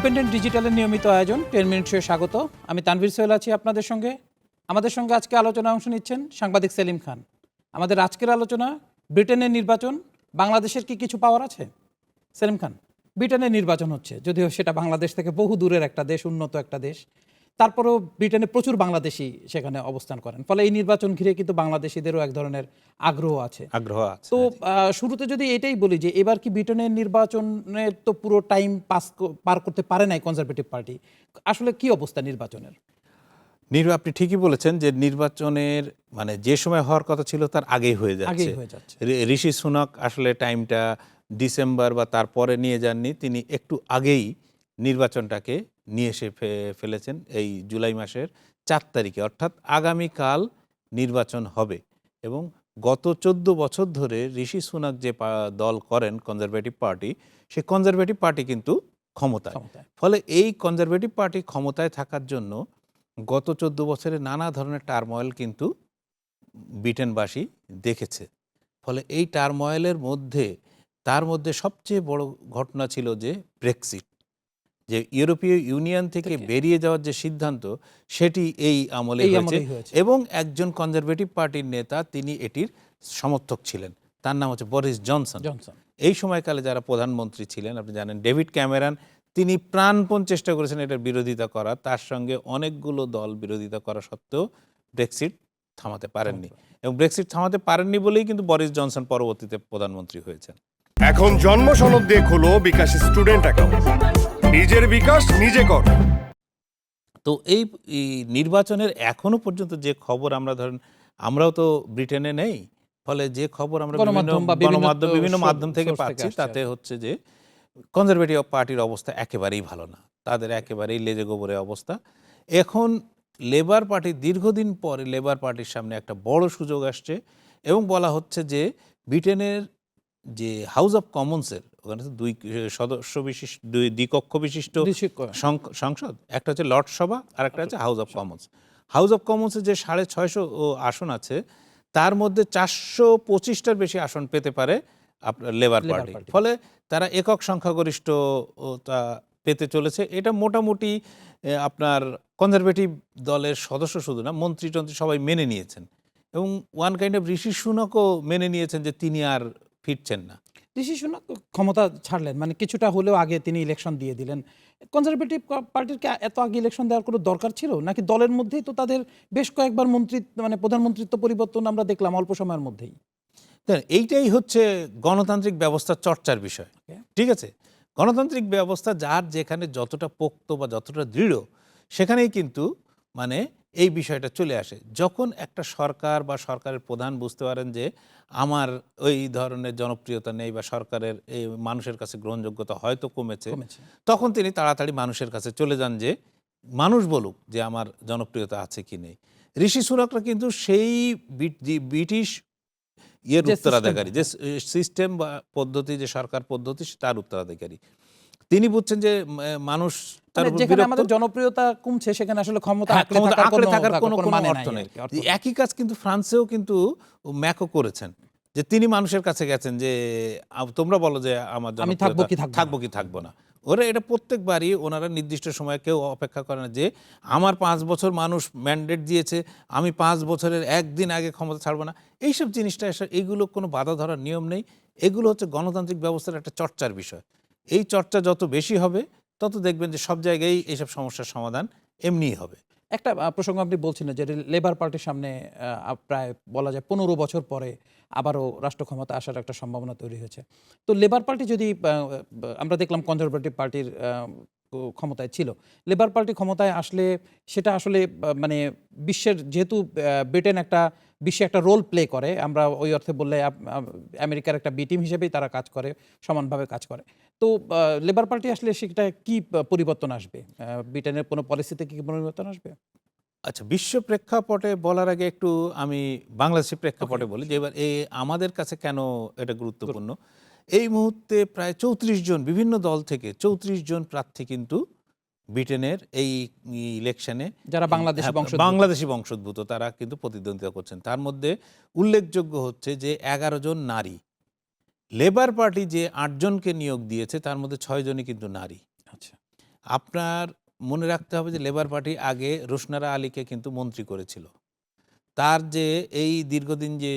Independent ডিজিটালের নিয়মিত আয়োজন 10 মিনিটসে স্বাগত। আমি তানভীর সোহেল আছি আপনাদের সঙ্গে। আমাদের সঙ্গে আজকে আলোচনায় অংশ নিচ্ছেন সাংবাদিক সেলিম খান। আমাদের আজকের আলোচনা ব্রিটেনের নির্বাচন, বাংলাদেশের কি কিছু পাওয়ার আছে? সেলিম খান, ব্রিটেনের নির্বাচন হচ্ছে, যদিও সেটা বাংলাদেশ থেকে বহু দূরের একটা দেশ, উন্নত একটা দেশ, তারপরেও ব্রিটেনে প্রচুর বাংলাদেশি সেখানে অবস্থান করেন, ফলে এই নির্বাচন ঘিরে কিন্তু বাংলাদেশিদেরও এক ধরনের আগ্রহ আছে। তো শুরুতে যদি এটাই বলি যে এবার কি ব্রিটেনের নির্বাচনের তো পুরো টাইম পার করতে পারে নাই কনজারভেটিভ পার্টি, আসলে কি অবস্থা নির্বাচনের? আপনি ঠিকই বলেছেন যে নির্বাচনের মানে যে সময় হওয়ার কথা ছিল তার আগেই হয়ে যাচ্ছে। ঋষি সুনাক আসলে টাইমটা ডিসেম্বর বা তারপরে নিয়ে যাননি, তিনি একটু আগেই নির্বাচনটাকে নিয়ে এসে ফেলেছেন এই জুলাই মাসের 4 তারিখে, অর্থাৎ আগামীকাল নির্বাচন হবে। এবং গত 14 বছর ধরে ঋষি সুনাক যে দল করেন কনজারভেটিভ পার্টি, সেই কনজারভেটিভ পার্টি কিন্তু ক্ষমতায়। ফলে এই কনজারভেটিভ পার্টি ক্ষমতায় থাকার জন্য গত 14 বছরে নানা ধরনের টার্ময়েল কিন্তু ব্রিটেনবাসী দেখেছে। ফলে এই টার্ময়েলের মধ্যে তার মধ্যে সবচেয়ে বড় ঘটনা ছিল যে ব্রেক্সিট, যে ইউরোপীয় ইউনিয়ন থেকে বেরিয়ে যাওয়ার যে সিদ্ধান্ত, সেটি এই আমলে হয়েছে। এবং একজন কনজারভেটিভ পার্টির নেতা তিনি এটির সমর্থক ছিলেন, তার নাম হচ্ছে বরিস জনসন। এই সময়কালে যারা প্রধানমন্ত্রী ছিলেন, আপনি জানেন ডেভিড ক্যামেরন, তিনি প্রাণপণ চেষ্টা করেছেন এটার বিরোধিতা করার, তার সঙ্গে অনেকগুলো দল বিরোধিতা করা সত্ত্বেও ব্রেক্সিট থামাতে পারেননি। এবং ব্রেক্সিট থামাতে পারেননি বলেই কিন্তু বরিস জনসন পরবর্তীতে প্রধানমন্ত্রী হয়েছেন। এখন জন্ম সনদ দিয়ে খোলো বিকাশ স্টুডেন্ট অ্যাকাউন্ট, নিজের বিকাশ নিজে কর। তো এই নির্বাচনের এখনো পর্যন্ত যে খবর আমরা ধরেন, আমরাও তো ব্রিটেনে নেই, ফলে যে খবর আমরা বিভিন্ন মাধ্যম থেকে পাচ্ছি তাতে হচ্ছে যে কনজারভেটিভ পার্টির অবস্থা একেবারেই ভালো না, তাদের একেবারেই লেজে গোবরে অবস্থা। এখন লেবার পার্টি, দীর্ঘদিন পরে লেবার পার্টির সামনে একটা বড় সুযোগ আসছে এবং বলা হচ্ছে যে ব্রিটেনের যে হাউস অফ কমন্সের, ওখানে 2 সদস্য বিশিষ্ট, 2 দ্বিকক্ষ বিশিষ্ট সংসদ, একটা হচ্ছে লর্ড সভা আর একটা হচ্ছে House of Commons. House of কমন্সের যে 650 আসন আছে, তার মধ্যে 425টার বেশি আসন পেতে পারে আপনার লেবার পার্টি। ফলে তারা একক সংখ্যাগরিষ্ঠতা পেতে চলেছে। এটা মোটামুটি আপনার কনজারভেটিভ দলের সদস্য শুধু না, মন্ত্রী টন্ত্রী সবাই মেনে নিয়েছেন। এবং ওয়ান কাইন্ড অফ ঋষি সুনাকও মেনে নিয়েছেন যে তিনি আর ফিরছেন না। ঋষি সুনাক ক্ষমতা ছাড়লেন, মানে কিছুটা হলেও আগে তিনি ইলেকশন দিয়ে দিলেন। কনজারভেটিভ পার্টির কি এত আগে ইলেকশন দেওয়ার কোনো দরকার ছিল, নাকি দলের মধ্যেই তো তাদের বেশ কয়েকবার প্রধানমন্ত্রিত্ব পরিবর্তন আমরা দেখলাম অল্প সময়ের মধ্যেই? এইটাই হচ্ছে গণতান্ত্রিক ব্যবস্থা চর্চার বিষয়। ঠিক আছে, গণতান্ত্রিক ব্যবস্থা যার যেখানে যতটা পোক্ত বা যতটা দৃঢ়, সেখানেই কিন্তু মানে এই বিষয়টা চলে আসে। যখন একটা সরকার বা সরকারের প্রধান বুঝতে পারেন যে আমার ওই ধরনের জনপ্রিয়তা নেই বা সরকারের এই মানুষের কাছে গ্রহণযোগ্যতা হয়তো কমেছে, তখন তিনি তাড়াতাড়ি মানুষের কাছে চলে যান যে মানুষ বলুক যে আমার জনপ্রিয়তা আছে কি নেই। ঋষি সুনাকরা কিন্তু সেই ব্রিটিশ উত্তরাধিকারী, যে সিস্টেম বা পদ্ধতি, যে সরকার পদ্ধতি, তার উত্তরাধিকারী। তিনি বুঝছেন যে মানুষ আমাদের জনপ্রিয়তা কমছে, সেখানে আসলে ক্ষমতা আঁকড়ে থাকার কোনো অর্থ নেই। একই কাজ কিন্তু ফ্রান্সেও কিন্তু ম্যাকও করেছেন, যে তিনি মানুষের কাছে গেছেন যে তোমরা বলো যে আমার জনপ্রিয়তা থাকবো কি থাকবো না। ওরা এটা প্রত্যেকবারই ওনারা নির্দিষ্ট সময়, কেউ অপেক্ষা করে না যে আমার 5 বছর মানুষ ম্যান্ডেট দিয়েছে, আমি 5 বছরের একদিন আগে ক্ষমতা ছাড়বো না। এইসব জিনিসটা এইগুলো কোনো বাধা ধরার নিয়ম নেই। এগুলো হচ্ছে গণতান্ত্রিক ব্যবস্থার একটা চর্চার বিষয়। এই চর্চা যত বেশি হবে, তত দেখবেন যে সব জায়গায় এইসব সমস্যার সমাধান এমনিই হবে। একটা প্রসঙ্গ আপনি বলছিলেন যে লেবার পার্টির সামনে প্রায় বলা যায় 15 বছর পরে আবারও রাষ্ট্র ক্ষমতা আসার একটা সম্ভাবনা তৈরি হয়েছে। তো লেবার পার্টি যদি আমরা দেখলাম কনজারভেটিভ পার্টির ক্ষমতায় ছিল, লেবার পার্টি ক্ষমতায় আসলে সেটা আসলে মানে বিশ্বের, যেহেতু ব্রিটেন একটা বিশ্বে একটা রোল প্লে করে, আমরা ওই অর্থে বললে আমেরিকার একটা বি টিম হিসেবেই তারা কাজ করে, সমানভাবে কাজ করে। তো লেবার পার্টি আসলে সেটা কি পরিবর্তন আসবে, ব্রিটেনের কোনো পলিসিতে কি পরিবর্তন আসবে? আচ্ছা, বিশ্ব প্রেক্ষাপটে বলার আগে একটু আমি বাংলাদেশের প্রেক্ষাপটে বলি যে এবার আমাদের কাছে কেন এটা গুরুত্বপূর্ণ। এই মুহূর্তে প্রায় 34 জন বিভিন্ন দল থেকে 34 জন প্রার্থী কিন্তু ব্রিটেনের এই ইলেকশনে যারা বাংলাদেশি বংশোদ্ভূত, তারা কিন্তু প্রতিদ্বন্দ্বিতা করছেন। তার মধ্যে উল্লেখযোগ্য হচ্ছে যে 11 জন নারী। লেবার পার্টি যে 8 জনকে নিয়োগ দিয়েছে, তার মধ্যে 6 জনই কিন্তু নারী। আচ্ছা, আপনার মনে রাখতে হবে যে লেবার পার্টি আগে রোশনারা আলীকে কিন্তু মন্ত্রী করেছিল। তার যে এই দীর্ঘদিন যে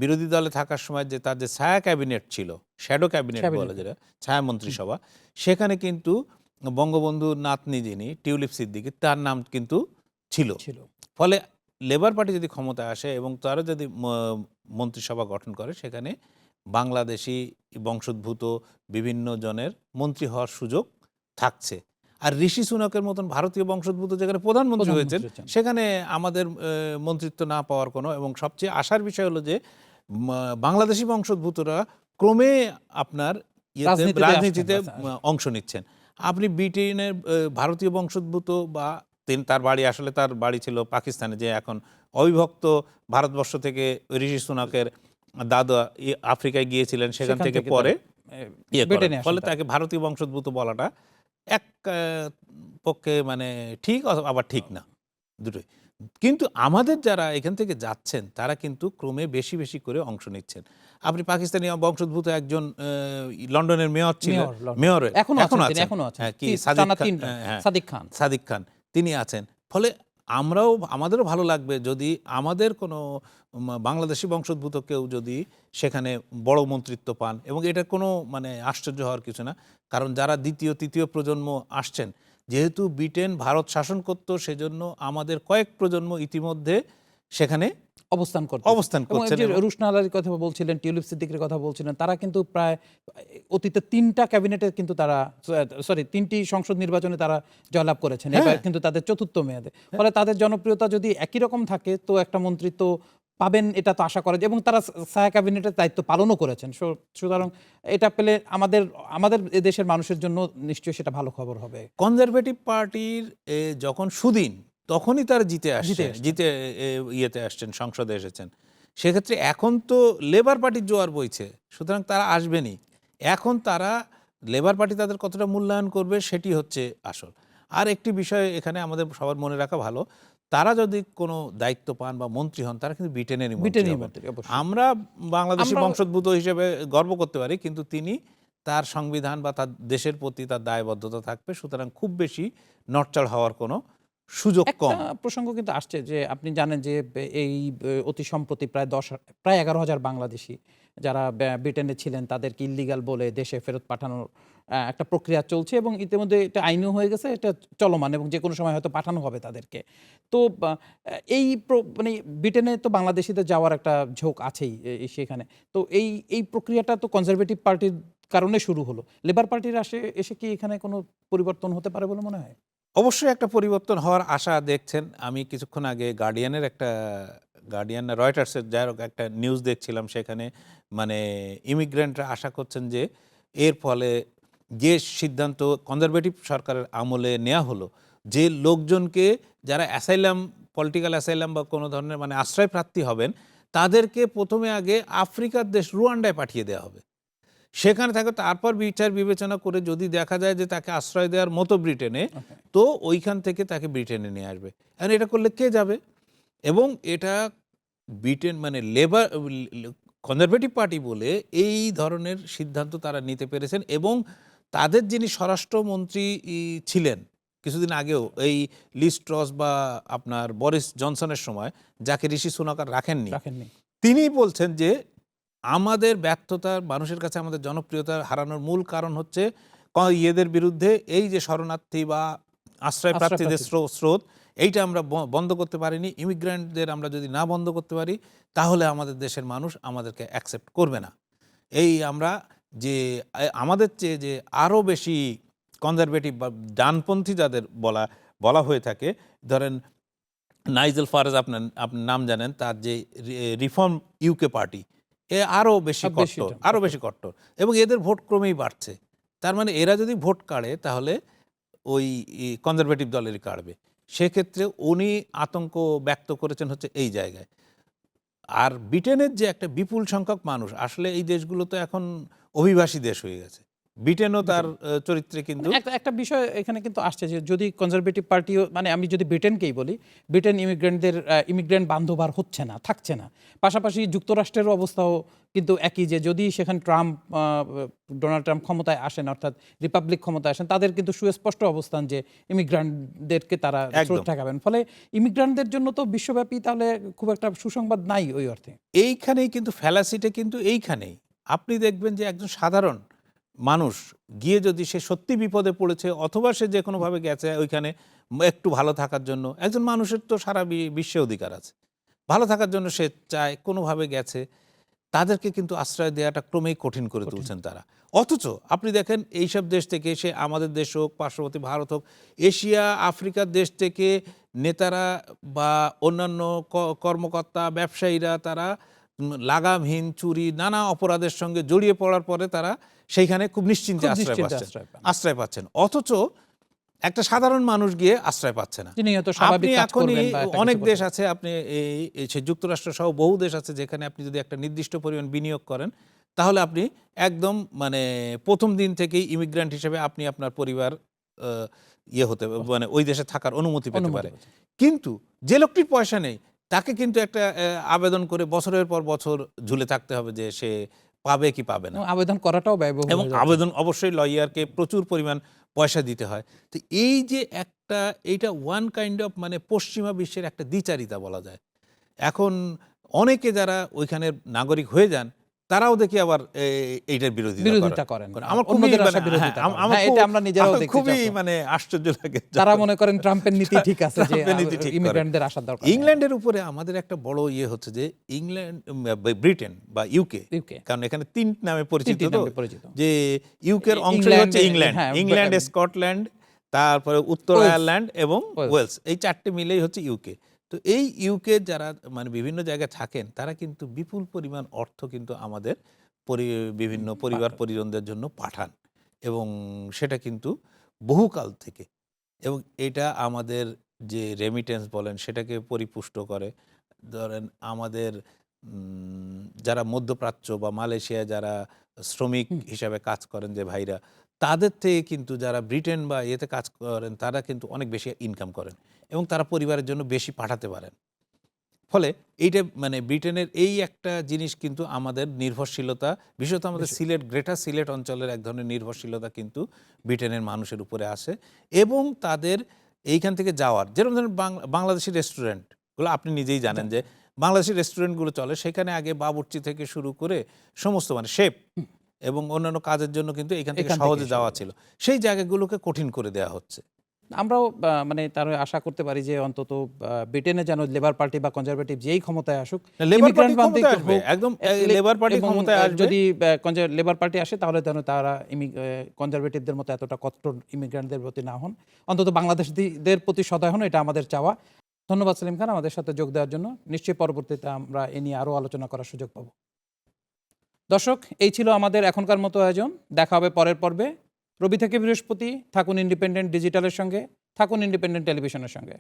বিরোধী দলে থাকার সময় যে তার যে ছায়া ক্যাবিনেট ছিল, শ্যাডো ক্যাবিনেট বলে যেটা, ছায়া মন্ত্রিসভা, সেখানে কিন্তু বঙ্গবন্ধুর নাতনি যিনি টিউলিপ সিদ্দিকী, তার নাম কিন্তু ছিল। ফলে লেবার পার্টি যদি ক্ষমতায় আসে এবং তারা যদি মন্ত্রিসভা গঠন করে, সেখানে বাংলাদেশি বংশোদ্ভূত বিভিন্ন জনের মন্ত্রী হওয়ার সুযোগ থাকছে। আর ঋষি সুনাকের মতন ভারতীয় বংশোদ্ভূত যেখানে প্রধানমন্ত্রী হয়েছেন, সেখানে আমাদের মন্ত্রিত্ব না পাওয়ার কোনো, এবং সবচেয়ে আশার বিষয় হলো যে বাংলাদেশি বংশোদ্ভূতরা ক্রমে আপনার রাজনীতিতে অংশ নিচ্ছেন। আপনি ব্রিটেনের ভারতীয় বংশোদ্ভূত বা তার বাড়ি, আসলে তার বাড়ি ছিল পাকিস্তানে, যে এখন অবিভক্ত ভারতবর্ষ থেকে ঋষি সুনাকের দাদা আফ্রিকায় গিয়েছিলেন, সেখান থেকে পরে ফলে তাকে ভারতীয় বংশোদ্ভূত বলাটা এক পক্ষে মানে ঠিক, আবার ঠিক না, দুটোই। কিন্তু আমাদের যারা এখান থেকে যাচ্ছেন তারা কিন্তু ক্রমে বেশি বেশি করে অংশ নিচ্ছেন। আপনি পাকিস্তানি বংশোদ্ভূত একজন লন্ডনের মেয়র ছিলেন, মেয়র এখনো আছেন, কি সাদিক খান, তিনি আছেন। ফলে আমাদেরও ভালো লাগবে যদি আমাদের কোনো বাংলাদেশি বংশোদ্ভূত কেউ যদি সেখানে বড় মন্ত্রিত্ব পান, এবং এটা কোনো মানে আশ্চর্য হওয়ার কিছু না, কারণ যারা দ্বিতীয় তৃতীয় প্রজন্ম আসছেন, যেহেতু ব্রিটেন ভারত শাসন করত, সেজন্য আমাদের কয়েক প্রজন্ম ইতিমধ্যে সেখানে অবস্থান করছেন। রোশনারা আলীর কথা বলছিলেন, টিউলিপ সিদ্দিকের কথা বলছিলেন, তারা কিন্তু প্রায় অতীতে 3টা ক্যাবিনেটে কিন্তু তারা 3টি সংসদ নির্বাচনে তারা জয়লাভ করেছেন, এবার কিন্তু তাদের 4র্থ মেয়াদে। ফলে তাদের জনপ্রিয়তা যদি একই রকম থাকে, তো একটা মন্ত্রিত্ব পাবেন এটা তো আশা করা যায়, এবং তারা ছায়া ক্যাবিনেটের দায়িত্ব পালনও করেছেন। সুতরাং এটা পেলে আমাদের দেশের মানুষের জন্য নিশ্চয়ই সেটা ভালো খবর হবে। কনজারভেটিভ পার্টির যখন সুদিন, তখনই তারা জিতে ইয়েতে আসছেন, সংসদে এসেছেন। সেক্ষেত্রে এখন তো লেবার পার্টির জোয়ার বইছে, সুতরাং তারা আসবেনই। এখন তারা লেবার পার্টি তাদের কতটা মূল্যায়ন করবে সেটি হচ্ছে আসল। আর একটি বিষয় এখানে আমাদের সবার মনে রাখা ভালো, তারা যদি কোনো দায়িত্ব পান বা মন্ত্রী হন, তারা কিন্তু ব্রিটেনেরই মন্ত্রী। আমরা বাংলাদেশি বংশোদ্ভূত হিসেবে গর্ব করতে পারি, কিন্তু তিনি তার সংবিধান বা তার দেশের প্রতি তার দায়বদ্ধতা থাকবে, সুতরাং খুব বেশি নড়চড় হওয়ার কোনো সুযোগ কম। প্রসঙ্গ কিন্তু আসছে যে আপনি জানেন যে এই অতি সম্প্রতি প্রায় 11,000 বাংলাদেশি যারা ব্রিটেনে ছিলেন, তাদেরকে ইল্লিগাল বলে দেশে ফেরত পাঠানোর একটা প্রক্রিয়া চলছে, এবং ইতিমধ্যে এটা আইনও হয়ে গেছে, এটা চলমান, এবং যে কোনো সময় হয়তো পাঠানো হবে তাদেরকে। তো এই মানে ব্রিটেনে তো বাংলাদেশিদের যাওয়ার একটা ঝোঁক আছেই সেখানে। তো এই প্রক্রিয়াটা তো কনজারভেটিভ পার্টির কারণে শুরু হলো। লেবার পার্টির এসে কি এখানে কোনো পরিবর্তন হতে পারে বলে মনে হয়? অবশ্যই একটা পরিবর্তন হওয়ার আশা দেখছেন। আমি কিছুক্ষণ আগে গার্ডিয়ান না রয়টার্সের যাই হোক একটা নিউজ দেখছিলাম, সেখানে মানে ইমিগ্রেন্টরা আশা করছেন যে এর ফলে যে সিদ্ধান্ত কনজারভেটিভ সরকারের আমলে নেওয়া হলো, যে লোকজনকে যারা পলিটিক্যাল অ্যাসাইলাম বা কোনো ধরনের মানে আশ্রয় প্রার্থী হবেন, তাদেরকে প্রথমে আগে আফ্রিকার দেশ রুয়ান্ডায় পাঠিয়ে দেওয়া হবে, সেখানে থাকে, তারপর বিচার বিবেচনা করে যদি দেখা যায় যে তাকে আশ্রয় দেওয়ার মতো ব্রিটেনে, তো ওইখান থেকে তাকে ব্রিটেনে নিয়ে আসবে। আর এটা করলে কে যাবে? এবং এটা ব্রিটেন মানে কনজারভেটিভ পার্টি বলে এই ধরনের সিদ্ধান্ত তারা নিতে পেরেছেন, এবং তাদের যিনি স্বরাষ্ট্রমন্ত্রী ছিলেন কিছুদিন আগেও, এই লিজ ট্রস বা আপনার বরিস জনসনের সময়, যাকে ঋষি সুনাক রাখেননি, তিনি বলছেন যে আমাদের ব্যর্থতার, মানুষের কাছে আমাদের জনপ্রিয়তা হারানোর মূল কারণ হচ্ছে ইয়েদের বিরুদ্ধে এই যে শরণার্থী বা আশ্রয় প্রার্থীদের স্রোত, এইটা আমরা বন্ধ করতে পারিনি। ইমিগ্রেন্টদের আমরা যদি না বন্ধ করতে পারি, তাহলে আমাদের দেশের মানুষ আমাদেরকে অ্যাকসেপ্ট করবে না। আমরা যে আমাদের চেয়ে যে আরও বেশি কনজারভেটিভ বা ডানপন্থী যাদের বলা হয়ে থাকে, ধরেন নাইজেল ফারাজ, আপনার নাম জানেন, তার যে রিফর্ম ইউকে পার্টি, আরও বেশি কট্টর, এবং এদের ভোট ক্রমেই বাড়ছে। তার মানে এরা যদি ভোট কাড়ে, তাহলে ওই কনজারভেটিভ দলেরই কাড়বে। সেক্ষেত্রে উনি আতঙ্ক ব্যক্ত করেছেন হচ্ছে এই জায়গায়। আর ব্রিটেনের যে একটা বিপুল সংখ্যক মানুষ, আসলে এই দেশগুলো তো এখন অভিবাসী দেশ হয়ে গেছে, ব্রিটেনও তার চরিত্রে কিন্তু একটা একটা বিষয় এখানে কিন্তু আসছে যে যদি কনজারভেটিভ পার্টিও মানে আমি যদি ব্রিটেনকেই বলি, ব্রিটেন ইমিগ্রেন্ট বান্ধব আর হচ্ছে না, থাকছে না। পাশাপাশি যুক্তরাষ্ট্রের অবস্থাও কিন্তু একই, যে যদি সেখানে ডোনাল্ড ট্রাম্প ক্ষমতায় আসেন, অর্থাৎ রিপাবলিক ক্ষমতায় আসেন, তাদের কিন্তু সুস্পষ্ট অবস্থান যে ইমিগ্রান্টদেরকে তারা স্রোত ঠেকাবেন। ফলে ইমিগ্রান্টদের জন্য তো বিশ্বব্যাপী তাহলে খুব একটা সুসংবাদ নাই ওই অর্থে। এইখানেই কিন্তু ফ্যালাসিটা কিন্তু এইখানেই। আপনি দেখবেন যে একজন সাধারণ মানুষ গিয়ে যদি সে সত্যি বিপদে পড়েছে অথবা সে যে কোনোভাবে গেছে ওইখানে একটু ভালো থাকার জন্য, একজন মানুষের তো সারা বিশ্বে অধিকার আছে, ভালো থাকার জন্য সে চায়, কোনোভাবে গেছে, তাদেরকে কিন্তু আশ্রয় দেওয়াটা ক্রমেই কঠিন করে তুলছেন তারা। অথচ আপনি দেখেন এইসব দেশ থেকে, সে আমাদের দেশ হোক, পার্শ্ববর্তী ভারত হোক, এশিয়া আফ্রিকার দেশ থেকে নেতারা বা অন্যান্য কর্মকর্তা ব্যবসায়ীরা তারা লাগামহীন চুরি নানা অপরাধের সঙ্গে জড়িয়ে পড়ার পরে তারা সেইখানে খুব নিশ্চিন্তে আশ্রয় পাচ্ছেন। অথচ একটা সাধারণ মানুষ গিয়ে আশ্রয় পাচ্ছে না। আপনি এখনই অনেক দেশ আছে, আপনি এই যুক্তরাষ্ট্র সহ বহু দেশ আছে যেখানে আপনি যদি একটা নির্দিষ্ট পরিমাণ বিনিয়োগ করেন তাহলে আপনি একদম মানে প্রথম দিন থেকেই ইমিগ্রেন্ট হিসেবে আপনি আপনার পরিবার হতে মানে ওই দেশে থাকার অনুমতি পেতে পারে। কিন্তু যে লোকটির পয়সা নেই তাকে কিন্তু একটা আবেদন করে বছরের পর বছর ঝুলে থাকতে হবে যে সে পাবে কি পাবে না। আবেদন করাটাও ব্যয়বহুল, এবং আবেদন অবশ্যই লয়ারকে প্রচুর পরিমাণ পয়সা দিতে হয়। তো এই যে এইটা ওয়ান কাইন্ড অফ মানে পশ্চিমা বিশ্বের একটা দ্বিচারিতা বলা যায়। এখন অনেকে যারা ওইখানের নাগরিক হয়ে যান তারাও দেখি আবার এইটার বিরোধিতা করেন। আমার খুবই মানে আশ্চর্য লাগে, তারা মনে করেন ট্রাম্পের নীতি ঠিক আছে, যে ইমিগ্রেন্টদের আসার দরকার। ইংল্যান্ডের উপরে আমাদের একটা বড় হচ্ছে যে ব্রিটেন বা ইউকে, কারণ এখানে তিন নামে পরিচিত, যে ইউকের অংশ হচ্ছে ইংল্যান্ড, স্কটল্যান্ড, তারপরে উত্তর আয়ারল্যান্ড এবং ওয়েলস, এই চারটে মিলেই হচ্ছে ইউকে। তো এই ইউকে যারা মানে বিভিন্ন জায়গায় থাকেন তারা কিন্তু বিপুল পরিমাণ অর্থ কিন্তু আমাদের বিভিন্ন পরিবার পরিজনদের জন্য পাঠান, এবং সেটা কিন্তু বহুকাল থেকে, এবং এটা আমাদের যে রেমিটেন্স বলেন সেটাকে পরিপুষ্ট করে। ধরেন আমাদের যারা মধ্যপ্রাচ্য বা মালয়েশিয়া যারা শ্রমিক হিসাবে কাজ করেন যে ভাইরা, তাদের থেকে কিন্তু যারা ব্রিটেন বা ইয়েতে কাজ করেন তারা কিন্তু অনেক বেশি ইনকাম করেন এবং তারা পরিবারের জন্য বেশি পাঠাতে পারেন। ফলে এইটা মানে ব্রিটেনের এই একটা জিনিস কিন্তু আমাদের নির্ভরশীলতা, বিশেষত আমাদের গ্রেটার সিলেট অঞ্চলের এক ধরনের নির্ভরশীলতা কিন্তু ব্রিটেনের মানুষের উপরে আসে। এবং তাদের এইখান থেকে যাওয়ার, যেরকম ধরেন বাংলাদেশি রেস্টুরেন্টগুলো আপনি নিজেই জানেন যে বাংলাদেশি রেস্টুরেন্টগুলো চলে, সেখানে আগে বাবুর্চি থেকে শুরু করে সমস্ত মানে শেফ এবং অন্যান্য কাজের জন্য কিন্তু এখান থেকে সহজে যাওয়া ছিল, সেই জায়গাগুলোকে কঠিন করে দেওয়া হচ্ছে। আমরাও মানে তার আশা করতে পারি যে অন্তত ব্রিটেনে যেন লেবার পার্টি বা কনজারভেটিভ যেই ক্ষমতায় আসুক, যদি লেবার পার্টি আসে তাহলে যেন তারা কনজারভেটিভদের মতো এতটা কঠোর ইমিগ্রেন্টদের প্রতি না হন, অন্তত বাংলাদেশিদের প্রতি সদয় হন, এটা আমাদের চাওয়া। ধন্যবাদ সেলিম খান আমাদের সাথে যোগ দেওয়ার জন্য। নিশ্চয়ই পরবর্তীতে আমরা এ নিয়ে আরও আলোচনা করার সুযোগ পাব। দর্শক, এই ছিল আমাদের এখনকার মতো আয়োজন। দেখা হবে পরের পর্বে। রবি থেকে বৃহস্পতি থাকুন ইন্ডিপেন্ডেন্ট ডিজিটালের সঙ্গে, থাকুন ইন্ডিপেন্ডেন্ট টেলিভিশনের সঙ্গে।